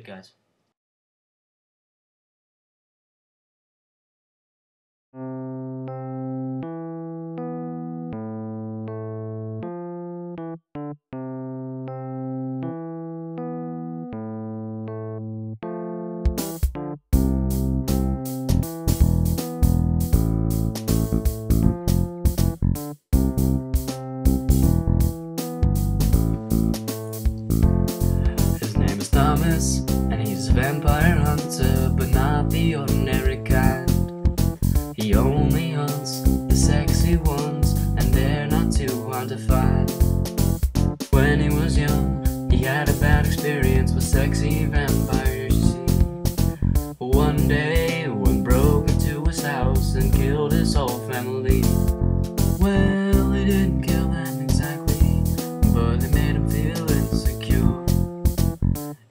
good, guys. His name is Thomas, and he's a vampire hunter, but not the ordinary kind. He only hunts the sexy ones, and they're not too hard to find. When he was young, he had a bad experience with sexy vampires, you see. One day, one broke into his house and killed his whole family. Well, he didn't kill them exactly, but they made him feel insecure.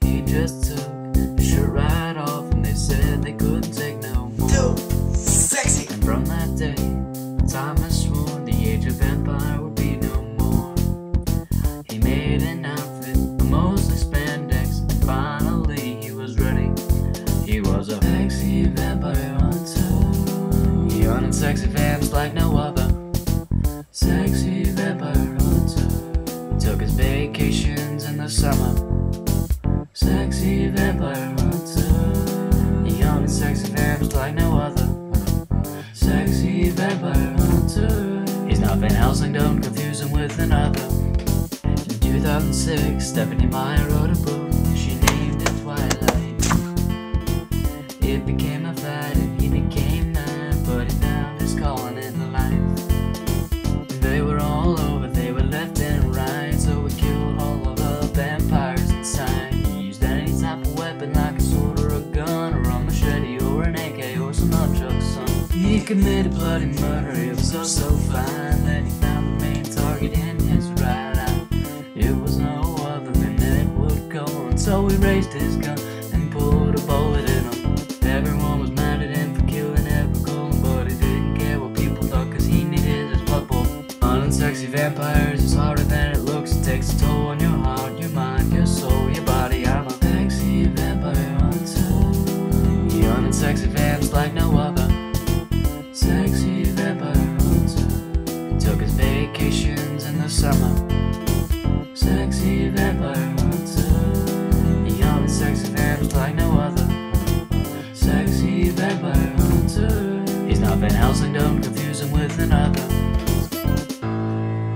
He just took his shirt right off, and they said they couldn't take no more. Dude, sexy! And from that day, Thomas swore the age of vampire would be no more. He made an outfit, mostly spandex, and finally he was ready. He was a sexy vampire hunter. He hunted sexy vamps like no other. Sexy vampire hunter. He took his vacations in the summer. Sexy vampire hunter. He hunted sexy vamps like no other. Sexy vampire hunter. He's not Van Helsing, don't confuse him with another. In 2006, Stephanie Meyer wrote a book. She named it Twilight. It became a fad and he became mad, but he found his calling in the life. They were all over, they were left and right, so he killed all of the vampires inside. He used any type of weapon like a sword or a gun or a machete or an AK or some nunchucks, son. He committed bloody murder, it was oh so fine that he found the main target in his right eye. It was no other than Edward Cullen, so he raised his gun and pulled a bullet in him. Everyone was mad at him for killing Edward Cullen, but he didn't care what people thought, cause he needed his blood bowl. Hunting sexy vampires is harder than it looks. It takes a toll on your heart, your mind, your soul, your body. I'm a sexy vampire hunter. He hunted sexy vamps like no other. Sexy vampire hunter. He took his vacations in the summer. Sexy vampire hunter. He hunted sexy vamps like no other. Sexy vampire hunter. He's not Van Helsing, don't confuse him with another.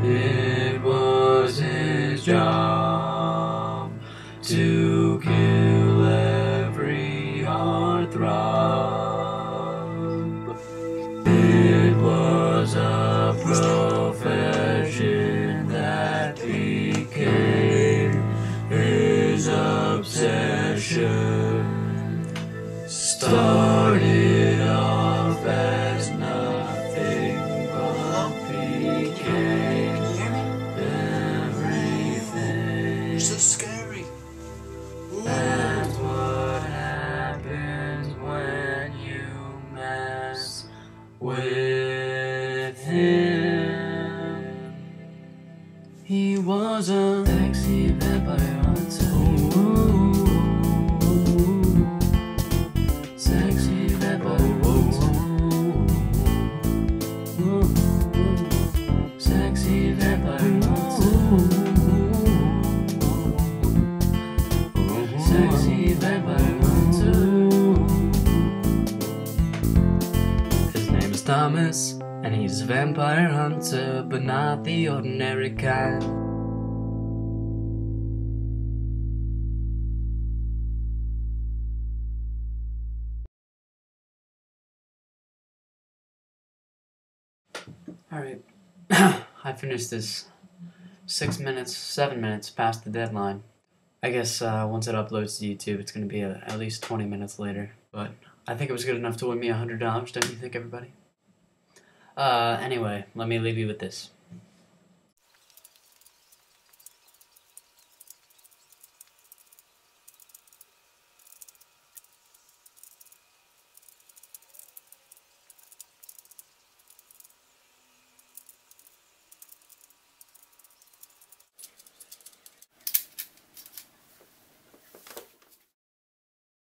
It was his job to kill every heartthrob. It was a profession that became his obsession. Started off as nothing, but became everything. You're so scary. That's what happens when you mess with him. He was a sexy vampire hunter. Sexy vampire hunter. Sexy vampire hunter. Sexy vampire hunter. His name is Thomas, and he's a vampire hunter, but not the ordinary kind. Alright, I finished this 7 minutes past the deadline. I guess once it uploads to YouTube, it's going to be at least 20 minutes later. But I think it was good enough to win me $100, don't you think, everybody? Anyway, let me leave you with this.